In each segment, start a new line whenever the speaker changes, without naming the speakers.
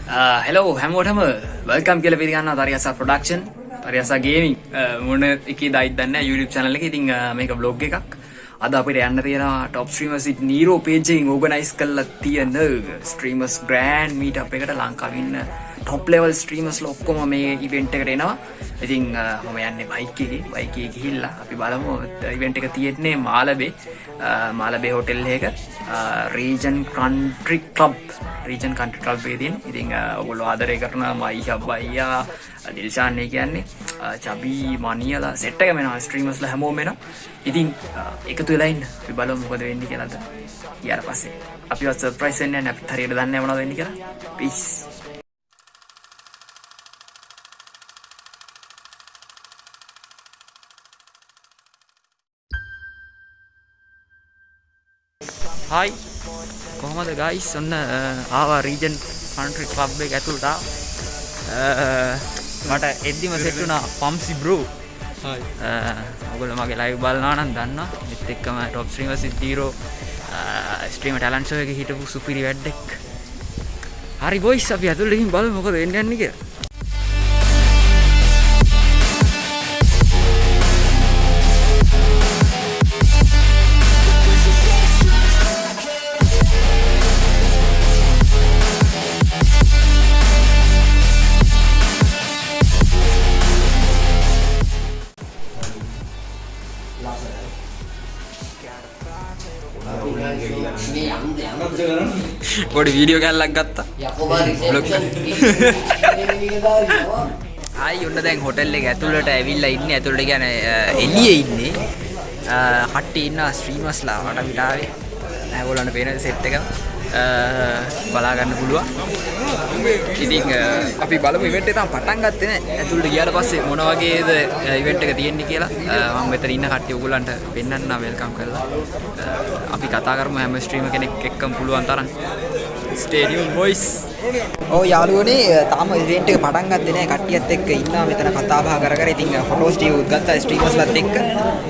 Hello හැමෝටම welcome කියලා පිළිගන්නවා ThariHasa production ThariHasa gaming මොන එකේ දායිද දන්නේ YouTube channel එකේ. ඉතින් මේක vlog එකක්. අද අපිට යන්න තියෙනවා top streamers Nero page එකෙන් organize කරලා තියෙන streamers grand meetup එකට ලංකාවේ ඉන්න top level streamers ලා ඔක්කොම මේ event එකට එනවා. ඉතින් මම යන්නේ bike එකේ ගිහිල්ලා අපි බලමු event එක තියෙන්නේ මාලබේ hotel එක region country club එකේ තියෙන. ඉතින් ඔයගොල්ලෝ ආදරය කරන myhub ayya dilshan එක කියන්නේ chabhi maniya set එක වෙනවා streamers ලා හැමෝම වෙනවා. ඉතින් එකතු වෙලා ඉන්න අපි බලමු මොකද වෙන්නේ කියලාද. ඊට පස්සේ අපිවත් surprise වෙන්නේ නැහැ. අපිත් හරියට දන්නේ නැහැ මොනවද වෙන්නේ කියලා. peace. Hi, කොහමද guys? ඔන්න ආවා region country club එක ඇතුළට. මට එද්දිම සෙට් වුණා පම්සි bro. Hi. ඔයගොල්ලෝ මගේ live බලනවා නම් දන්නවා. මෙත් එක්කම top streamers Nero streamer talent show එකේ හිටපු සුපිරි වැඩක්. හරි boys, අපි ඇතුළට ගිහින් බලමු මොකද වෙන්නේ යන්නේ කියලා. පොඩි වීඩියෝ කැල්ලක් ගත්තා. ආයි ඔන්න දැන් හොටල් එක ඇතුළට ඇවිල්ලා ඉන්නේ. ඇතුළට කියන්නේ එළියේ ඉන්නේ. කට්ටිය ඉන්නවා ස්ට්‍රීමර්ස් ලා මට විලාවේ. ඒගොල්ලන්ට පේන සෙට් එක බලා ගන්න පුළුවන්. ඉතින් අපි බලමු ඉවෙන්ට් එක තාම පටන් ගත්තේ නැහැ. ඇතුළට ගියාට පස්සේ මොන වගේද ඉවෙන්ට් එක තියෙන්නේ කියලා මම මෙතන ඉන්න කට්ටිය ඔයගොල්ලන්ට පෙන්නන්න වෙල්කම් කරලා අපි කතා කරමු හැම ස්ට්‍රීමර් කෙනෙක් එක්කම පුළුවන් තරම්. Stay tuned boys. ඔව් යාළුවනේ තාම ඉවෙන්ට් එක පටන් ගත්තේ නැහැ. කට්ටියත් එක්ක ඉන්නවා මෙතන කතා බහ කර කර. ඉතින් ෆොටෝස් ටික උද්ගත්තා ස්ට්‍රීමර්ස් ලාත් එක්ක.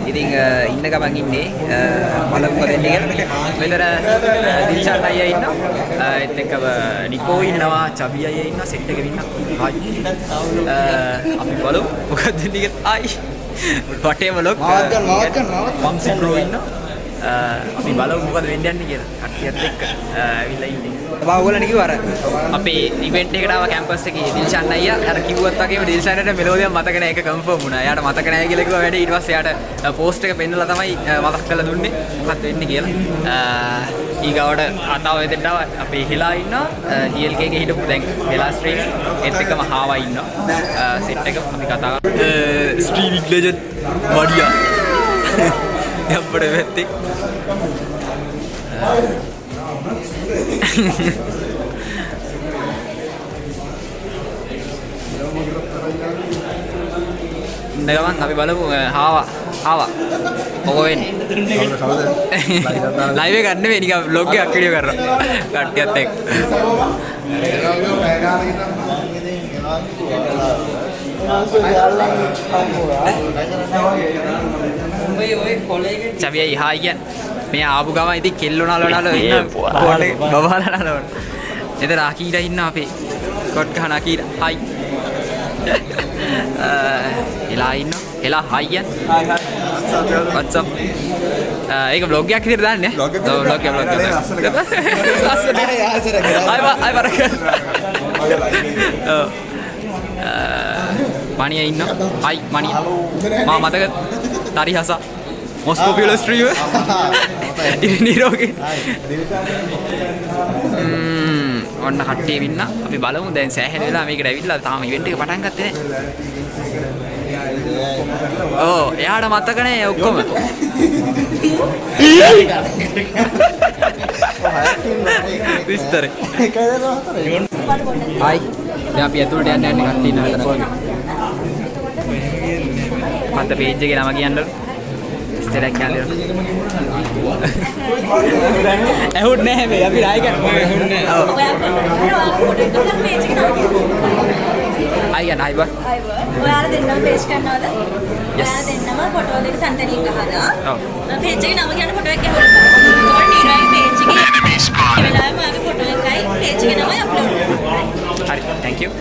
ඉතින් ඉන්න ගමන් ඉන්නේ බලමු මොකද වෙන්නේ කියලා. මෙතන dilshan අයියා ඉන්නවා. ඒත් එක්කම නිකෝ ඉන්නවා, chabhi අයියා ඉන්නවා, සෙට් එකේ ඉන්නවා. අපි බලමු මොකද වෙන්නේ කියලා. ආයි වටේම ලොක් මාවත් ගන්න පම්සි බ්‍රෝ ඉන්නවා. අපි බලමු මොකද වෙන්නේ යන්නේ කියලා. කට්ටියත් එක්ක ඇවිල්ලා ඉන්නේ. මම ඔයගොල්ලන්ට කිව්වා අර අපේ ඉවෙන්ට් එකට ආව කැම්පස් එකේ dilshan අයියා අර කිව්වත් වගේම dilshan ට මෙලෝදියක් මතක නැහැ. ඒක කන්ෆර්ම් වුණා. එයාට මතක නැහැ කියලා කිව්වා වැඩේ. ඊට පස්සේ එයාට පෝස්ට් එක පෙන්නලා තමයි මතක් කරලා දුන්නේ මොකක්ද වෙන්නේ කියලා. ඊගාවට ආතාව වෙදෙන්ට අපේ හිලා ඉන්නවා. DLK එකේ හිටපු දැන් වෙලා ස්ට්‍රීම් ඒත් එක්කම හාවා ඉන්නවා. සෙට් එක අපි කතා කරමු. ස්ට්‍රීමින් ලෙජන්ඩ් මඩියා යම්පඩ වෙත්තේ ඉන්නගමන් අපි බලමු හාවා මොකෝ වෙන්නේ. ලයිව් එක ගන්න වෙයි නිකන් vlog එකක් වීඩියෝ කරනවා කට්ටියත් එක්ක. chabhi ayya hi කියන මේ ආපු ගම ඉතින් කෙල්ලෝ නලවනල ඉන්න කොටේ බබාලා නලවන. එතන අකීලා ඉන්න අපේ කොට් ගහන අකීලා හයි. එලා ඉන්න එලා හයි කියන what's up. ඒක vlog එකක් විදිහට දාන්නේ vlog එක ලස්සන අය බරක maniya ඉන්න හයි maniya මම මතක ThariHasa most popular streamer Nero ගේ ඔන්න කට්ටිය ඉන්න අපි බලමු දැන් සෑහෙන වෙලා මේකට ඇවිල්ලා තාම ඉවෙන්ට් එක පටන් ගත්තේ නැහැ. ඕ එයාට මතක නැහැ ඔක්කොම. විස්තරේ. හයි. දැන් අපි ඇතුළට යන්න කට්ටිය ඉන්න මෙතන. මන්ද පේජ් එකේ නම කියන්නලු. ඉස්තරයක් කියන්න. ඇහුත් නැහැ මේ අපි රායි කරමු. ඔව්. අයියා නයිබර්.
ඔයාලා දෙන්නම පේජ් කරනවද? ඔයාලා දෙන්නම ෆොටෝ දෙක තන්තනින් ගහලා. ඔව්. පේජ් එකේ නම කියන්න ෆොටෝ එක ගහලා. ඒකට නීරාගේ පේජ් එකේ
thank you.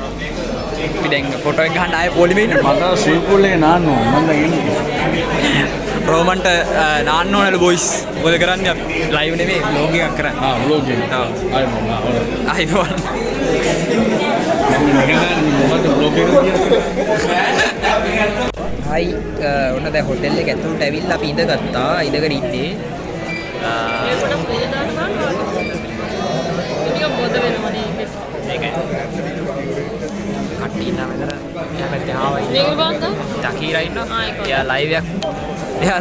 අපි දැන් ෆොටෝ එක ගන්න ආයේ පොලිමේ ඉන්නවා.
මට ස්විම් පූල් එකේ නාන්න ඕන. මම දැන් එන්නේ.
රෝමන්ට නාන්න ඕනලු බොයිස්. මොකද කරන්නේ අපි ලයිව් නෙමෙයි vlog එකක් කරන්නේ.
vlog එක.
ඔව්.
iPhone. මොකද vlog එක කියන්නේ?
හයි ඔන්න දැන් හොටෙල් එක ඇතුළට ඇවිල්ලා අපි ඉඳගත්තා. ඉඳගෙන ඉන්නේ. කට්ටිය ඉන්නවා මෙතන. එයා පැත්තේ ආවා ඉන්නවා. තකීරා ඉන්නවා. එයා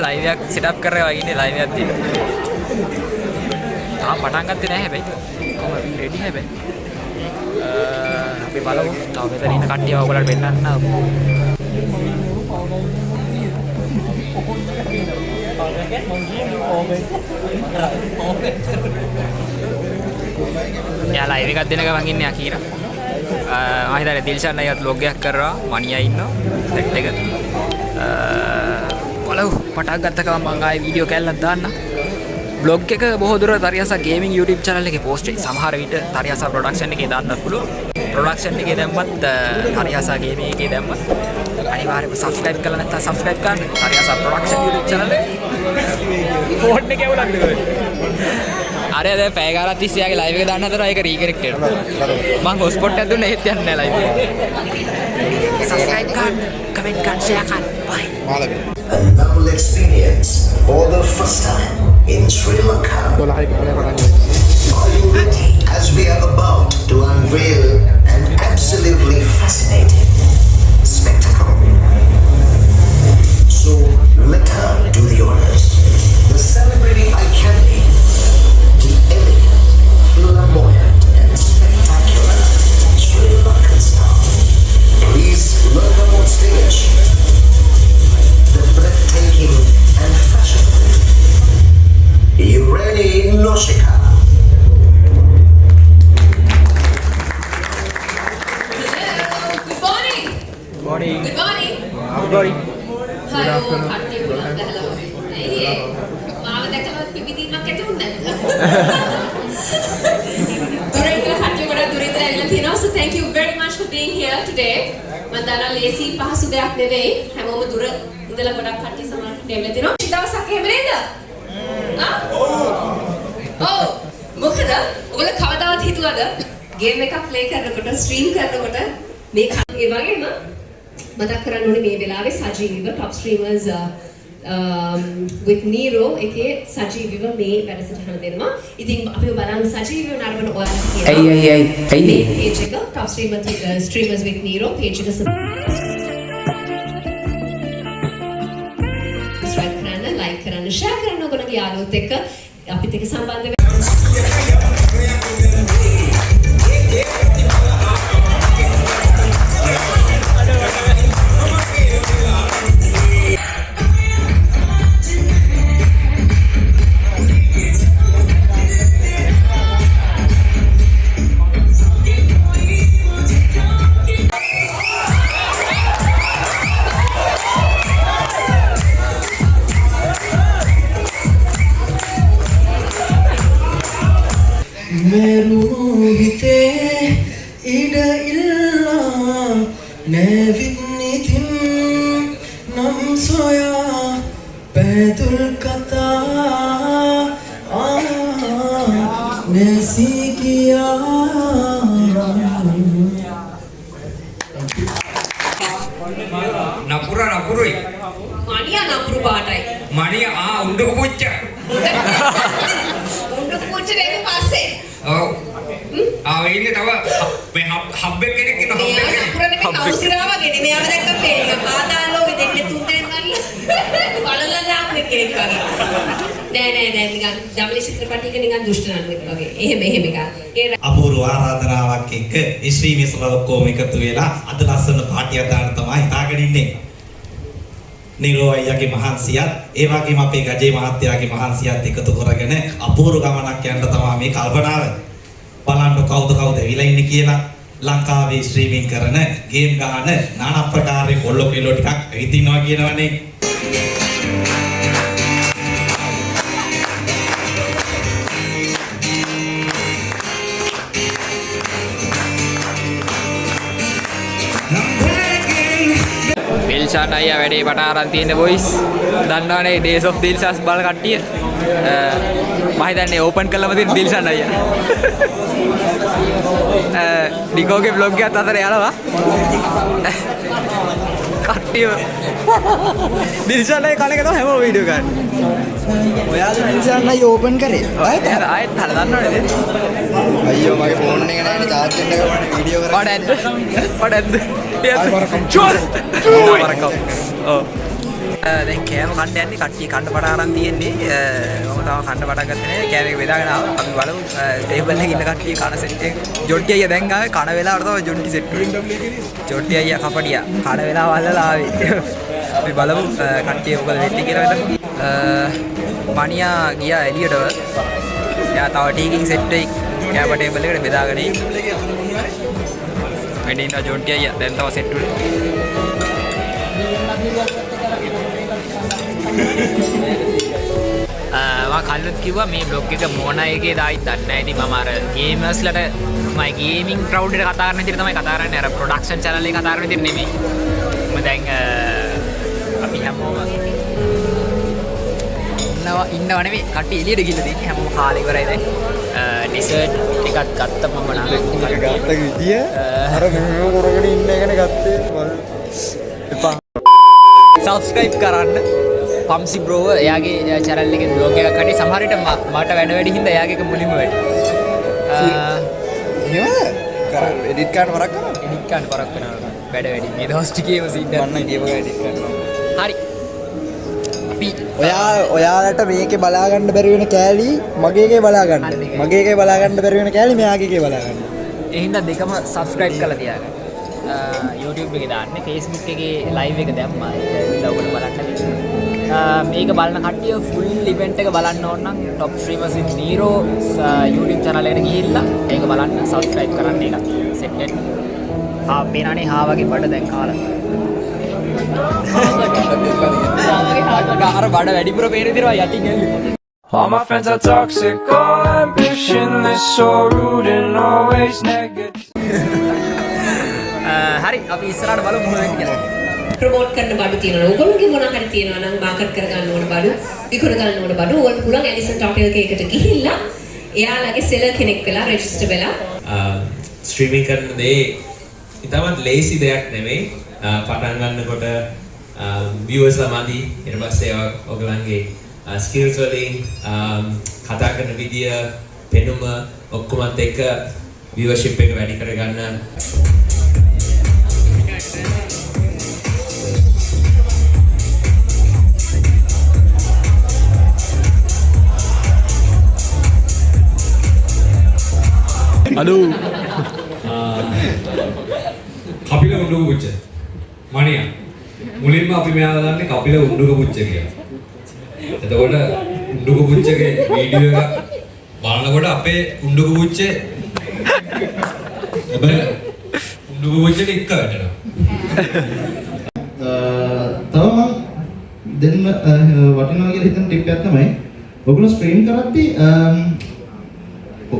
ලයිව් එකක් සෙට් අප් කරලා වගේ ඉන්නේ ලයිව් එකක් තියෙනවා. තාම පටන් ගත්තේ නැහැ හැබැයි. කොහොමද රෙඩි හැබැයි. අපි බලමු. තව මෙතන ඉන්න කට්ටියව ඔයගොල්ලන්ට පෙන්නන්න. එයා ලයිව් එකක් දෙන ගමන් ඉන්නේ අකීරා. මම හිතන්නේ දිල්ෂන් අයියත් vlog එකක් කරනවා. මනියා ඉන්නවා. සෙට් එක. බලමු පටන් ගත්ත ගමන් මම ආයේ වීඩියෝ කැල්ලක් දාන්න. vlog එක බොහෝ දුර ThariHasa gaming YouTube channel එකේ post වෙයි. සමහර විට ThariHasa production එකේ දාන්නත් පුළුවන්. production එකේ දැම්මත් ThariHasa gaming එකේ දැම්මත් අනිවාර්යයෙන්ම subscribe කරලා නැත්නම් subscribe කරන්න. ThariHasa production YouTube channel එක. ෆෝන් එකේ උලක්ද කොහෙද? අර දැන් පැය ගානක් තිස්සේ යාගේ live එක දාන්න හදනවා. ඒක reconnect වෙනවා. මම hotspot එකක් දුන්නා ඒත් යන්නේ නැහැ live එක. subscribe කරන්න, comment කරන්න, share කරන්න. bye.
A novel experience for the first time in Sri Lanka. Are you ready? As we are about to unveil an absolutely fascinating spectacle. So let her do the honors. The celebrating eye candy, the elegant, flamboyant and spectacular Sri Lankan star. Please welcome on stage the breathtaking and fashionable Irene Noshika.
Good morning.
morning.
Good morning.
good morning.
Good afternoon. මාව දැකලා පිපිදීමක් ඇති වුණා නේද? දුරින් ඉඳලා කට්ටිය ගොඩක් දුරින් ඉඳලා ඇවිල්ලා තියෙනවා. So thank you very much for being here today. මම දන්නවා ලේසි පහසු දෙයක් නෙවෙයි. හැමෝම දුර ඉඳලා ගොඩක් කට්ටිය සමහරට ඇවිල්ලා තියෙනවා. දවසක් එහෙම නේද? ඔව්. මොකද ඔයගොල්ලෝ කවදාවත් හිතුවද ගේම් එකක් ප්ලේ කරනකොට ස්ට්‍රීම් කරනකොට මේ ඒ වගේම මතක් කරන්න ඕනේ මේ වෙලාවේ සජීවීව top streamers with Nero එකේ සජීවීව මේ වැඩසටහන දෙනවා. ඉතින් අපි බලමු සජීවීව නරඹන ඔයාලා කියලා.
ඇයි
page එක top streamers with Nero page එක subscribe කරන්න, like කරන්න, share කරන්න ඔයගොල්ලෝගේ යාළුවොත් එක්ක අපිත් එක්ක සම්බන්ධ වෙන්න.
මෙරුහිතේ ඉඩ ඉල්ලා නැවිත්නිතින් නම් සොයා පැතුල් කතා නැසී කියා
නපුරුයි
මනියා නපුරු පාටයි
මනිය උණ්ඩක පුච්ච
උණ්ඩක පුච්ච දෙක පස්සේ
ඔව් ඉන්නේ තව මේ හබ් එක කෙනෙක් ඉන්න හබ් එක
නපුරනේ මේ කවුසිරා වගේ මෙයාව දැක්ක පේන පාදාලෝගේ දෙන්නේ තුන් දෙනෙක් ගන්න බලලා දාපු කෙනෙක් වගේ නෑ නිකන් ජමලි චිත්‍රපටයක නිකන් දුෂ්ට නළුවෙක් වගේ එහෙම එකක් ඒ
අපූර්ව ආරාධනාවක් එක්ක ස්ත්‍රීමේ සල ඔක්කොම එකතු වෙලා අද ලස්සන පාටියක් දාන්න තමයි හිතාගෙන ඉන්නේ. නිරෝ අයියාගේ මහන්සියත් ඒ වගේම අපේ ගජේ මහත්තයාගේ මහන්සියත් එකතු කරගෙන අපූර්ව ගමනක් යන්න තමයි මේ කල්පනාව. බලන්න කවුද ඇවිල්ලා ඉන්නේ කියලා ලංකාවේ ස්ට්‍රීමින් කරන ගේම් ගහන নানা ප්‍රකාරයේ කොල්ලෝ කෙල්ලෝ ටිකක් ඇවිත් ඉන්නවා කියනවනේ.
දිල්ෂාන් අයියා වැඩේ පට අරන් තියෙන වොයිස් දන්නවනේ Days of Dilshans බල කට්ටිය මම හිතන්නේ ඕපන් කළම තියෙන දිල්ෂාන් අයියා ඩිකෝගේ vlog එකත් අතර යනවා කට්ටිය දිල්ෂාන් අයියා කණක තමයි හැමෝම වීඩියෝ ගන්න
ඔයාලා දිල්ෂාන් අයියා ඕපන් කරේ
ආයෙත් හල දන්නවනේ
අයියෝ මගේ ෆෝන් එක නෑනේ charge එක ගමන් වීඩියෝ කරා
පඩ දැන් කෑම කන්න යන්නේ කට්ටිය කන්න පට අරන් තියෙන්නේ මම තව කන්න පටන් ගත්තේ නෑ කෑම එක බෙදාගෙන ආවා අපි බලමු ටේබල් එකේ ඉන්න කට්ටිය කන සෙට් එක ජොට්ටි අයියා දැන් ආවේ කන වෙලාවට තමයි ජොට්ටි සෙට් වෙන්නේ ජොට්ටි අයියා කපඩියා කන වෙලාව අල්ලලා ආවේ අපි බලමු කට්ටිය මොකද වෙන්නේ කියලා වෙතන මනියා ගියා එළියට එයා තව ටීකින් සෙට් එක කෑම ටේබල් එකට බෙදාගෙන වැඩ ඉන්න ජොට්ටි අයියා දැන් තව සෙට් වෙන්නේ මම කල්ලුත් කිව්වා මේ බ්ලොග් එක මොන එකේ දායිත් දන්නේ නැහැ ඉතින් මම අර ගේමර්ස්ලට මම ගේමින් ක්‍රවුඩ් එකට කතා කරන විදිහට තමයි කතා කරන්නේ අර ප්‍රොඩක්ෂන් channel එක කතා කරන විදිහට නෙමෙයි මම දැන් අපි හැමෝම ඉන්නව නෙමෙයි කට්ටිය එළියට ගිහලා තියෙන්නේ හැමෝම කාලේ ඉවරයි දැන් ඩෙසර්ට් එකක් ගත්ත මම නම්
ගත්ත විදිය අර මෙහෙම කරගෙන ඉන්න එකනේ ගත්තේ එපා
subscribe කරන්න පම්සි බ්‍රෝව එයාගේ channel එකේ vlog එකක් හරි සමහර විට මට වැඩ වැඩි හින්දා එයාගේ එක මුලින්ම වැඩි
එහෙමද එඩිට් කරන්න වරක් කරනවා
එඩිට් කරන්න වරක් කරනවා වැඩ වැඩි මේ දවස් ටිකේම සීන්
මම නම් ගේම එඩිට් කරනවා
හරි අපි
ඔයාලට මේකේ බලා ගන්න බැරි වෙන කෑලි මගේ එකේ බලා ගන්න මගේ එකේ බලා ගන්න බැරි වෙන කෑලි මෙයාගේ එකේ බලා ගන්න
ඒ හින්දා දෙකම subscribe කරලා තියාගන්න YouTube එකේ දාන්නේ Facebook එකේ live එක දැම්මා ඒක ඇවිල්ලා ඔයගොල්ලෝ බලන්න මේක බලන කට්ටිය full event එක බලන්න ඕන නම් top streamers with Nero YouTube channel එකට ගිහිල්ලා ඒක බලන්න subscribe කරන්න එක set එක පේනනේ හා වගේ බඩ දැන් කාලා අර බඩ වැඩිපුර පේන විදිහට යටින් ඇල්ලුවා
All my friends are toxic, all ambitionless, so rude and always negative.
හරි අපි ඉස්සරහට බලමු මොනවද කියලා.
ප්‍රොමෝට් කරන බඩු තියෙනවා. ඕගොල්ලෝගේ මොනවා හරි තියෙනවා නම් මාකට් කර ගන්න ඕන බඩු, විකුණ ගන්න ඕන බඩු, ඕගොල්ලෝ පුළුවන් ඇලිසන් ටොටෙල් එකකට ගිහිල්ලා එයාලගේ සෙලර් කෙනෙක් වෙලා රෙජිස්ටර් වෙලා
ස්ට්‍රීමින් කරන දේ ඉතාමත් ලේසි දෙයක් නෙමෙයි. පටන් ගන්නකොට viewers ලාමදී ඊට පස්සේ ඔයගලන්ගේ skills වලින් කතා කරන විදිය, පෙනුම ඔක්කොමත් එක්ක viewership එක වැඩි කරගන්න
Halo.
කපිල උණ්ඩුක පුච්ච. මණියා. මුලින්ම අපි මෙයාලා දාන්නේ කපිල උණ්ඩුක පුච්ච කියලා. එතකොට උණ්ඩුක පුච්චගේ වීඩියෝ එක බලනකොට අපේ උණ්ඩුක පුච්චේ ඔබ උණ්ඩුක පුච්චේ එක්ක වැටෙනවා.
තව මම දෙන්න වටිනවා කියලා හිතන ටිප් එකක් තමයි ඔයගොල්ලෝ ස්ට්‍රීම් කරද්දී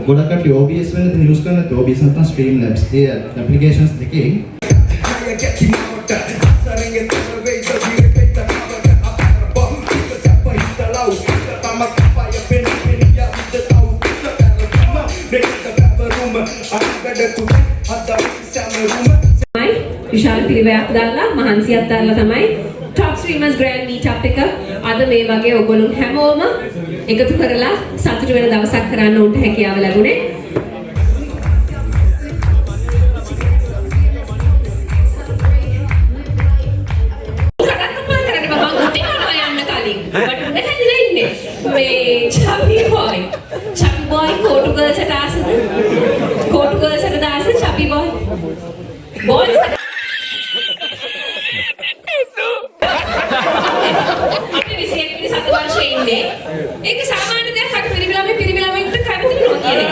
ගොඩක් කට්ටිය OBS වෙන දේ යූස් කරන OBS නැත්නම් Streamlabs ඒ ඇප්ලිකේෂන්ස් දෙකේ
විශාල පිරිවැයක් දාලා මහන්සියක් දාලා තමයි top streamers grand meetup එක අද මේ වගේ ඔයගොල්ලෝ හැමෝම එකතු කරලා සතුට වෙන දවසක් කරන්න උන්ට හැකියාව ලැබුණේ. Chubby boy kotu girls at asa kotu girls at asa chubby boy boys අපි විශේෂයෙන් සත වර්ෂයේ ඉන්නේ ඒක සාමාන්‍ය දෙයක් අර පිරිමිලාමෙන්ට කැමති නෝ කියන එක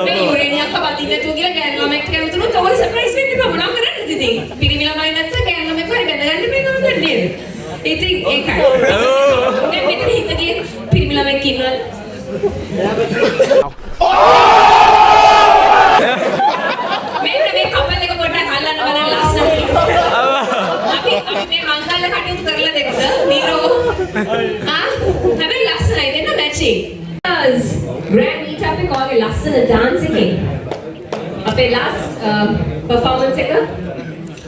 මේ යුරේනියක් පවතින නැතුව කියලා ගෑනු ළමෙක් කැමතුනොත් ඔය සර්ප්‍රයිස් වෙන්න එපා මොනවා කරන්නද ඉතින් පිරිමිලාමයි නැත්නම් ගෑනු ළමෙක් හරි බැඳගන්න මේ නම නේද ඉතින් ඒකයි දැන් මෙතන හිතගේ පිරිමිලාමෙක් ඉන්නවා මේ කපල් එක පොඩ්ඩක් අල්ලන්න බලන්න ලස්සනට අපි මේ මං හැබැයි ලස්සනයි දෙන්න මැචින්. Grand Meetup එක ඔයගේ ලස්සන dance එකේ අපේ last performance එක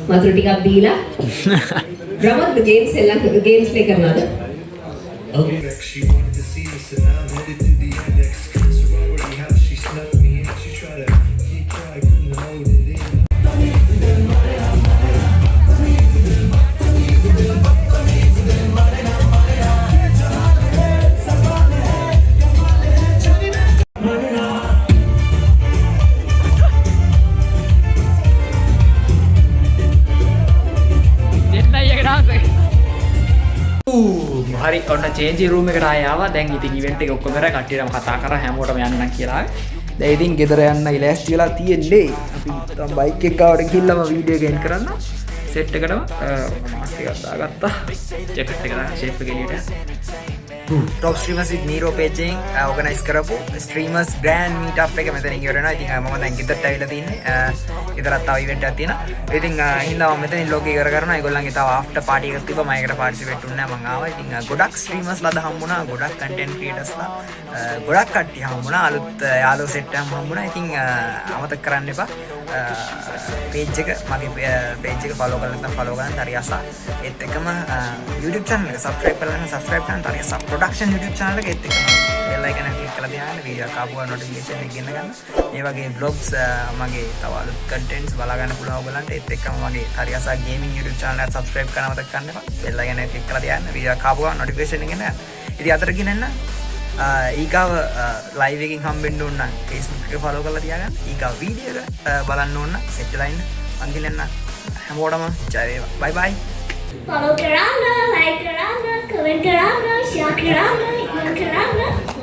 වතුර ටිකක් බීලා ග්‍රාමත් games play කරනවාද?
She wanted to see us and I'm headed to the index. Sorority house, she snuck me in. She tried to keep quiet, couldn't hold it in.
හරි ඔන්න change room එකට ආය ආවා. දැන් ඉතින් ඉවෙන්ට් එක ඔක්කොම කරා කට්ටියටම කතා කරා හැමෝටම යන්න කියලා. දැන් ඉතින් ගෙදර යන්න ඉලෑස්ති වෙලා තියෙන්නේ. අපි තම බයික් එක ගාවට ගිහිල්ලාම වීඩියෝ ගේම් කරන්න. සෙට් එකටම මාස්ක් එකක් දාගත්තා. ජැකට් එක දාලා ෂේප් එක එළියට. Top streamers with Miro page එකෙන් organize කරපු streamers grand meetup එක මෙතන ඉවර වෙනවා. ඉතින් මම දැන් ගෙදරට ඇවිල්ලා තින්නේ. ගෙදරත් තව event එකක් තියෙනවා. ඉතින් හින්දා මම මෙතනින් log එක ඉවර කරනවා. ඒගොල්ලන්ගේ තව after party එකක් තිබ්බා. මම ඒකට participate වුණේ නැහැ. මම ආවා. ඉතින් ගොඩක් streamers ලාද හම්බුණා. ගොඩක් content creators ලා ගොඩක් කට්ටිය හම්බුණා. අලුත් යාළුවෝ set එකක් හම්බුණා. ඉතින් අමතක කරන්න එපා. page එක මගේ page එක follow කරලා නැත්නම් follow කරන්න ThariHasa. ඒත් එකම YouTube channel එක subscribe කරලා නැත්නම් subscribe කරන්න ThariHasa production YouTube channel එක ඒත් එකම bell icon එක click කරලා තියාගන්න වීඩියෝ එක ආපුවා notification එක ගෙන්න ගන්න. ඒ වගේ vlogs මගේ තව අලුත් contents බලා ගන්න පුළුවන් ඔයගලන්ට. ඒත් එකම මගේ ThariHasa gaming YouTube channel එක subscribe කරන්න මතක කරන්න එපා. bell icon එක click කරලා තියාගන්න වීඩියෝ එක ආපුවා notification එක ගෙන්න ගන්න. ඉතින් අතර ගෙනන්න ඊගාව ලයිව් එකකින් හම්බෙන්න ඕන නම් Facebook එක follow කරලා තියාගන්න. ඊගාව වීඩියෝ එක බලන්න ඕන නම් set වෙලා ඉන්න. මං ගිලන්න හැමෝටම ජය වේවා. bye bye.
Follow කරන්න, like කරන්න, comment කරන්න, share කරන්න, ඉක්මන් කරන්න.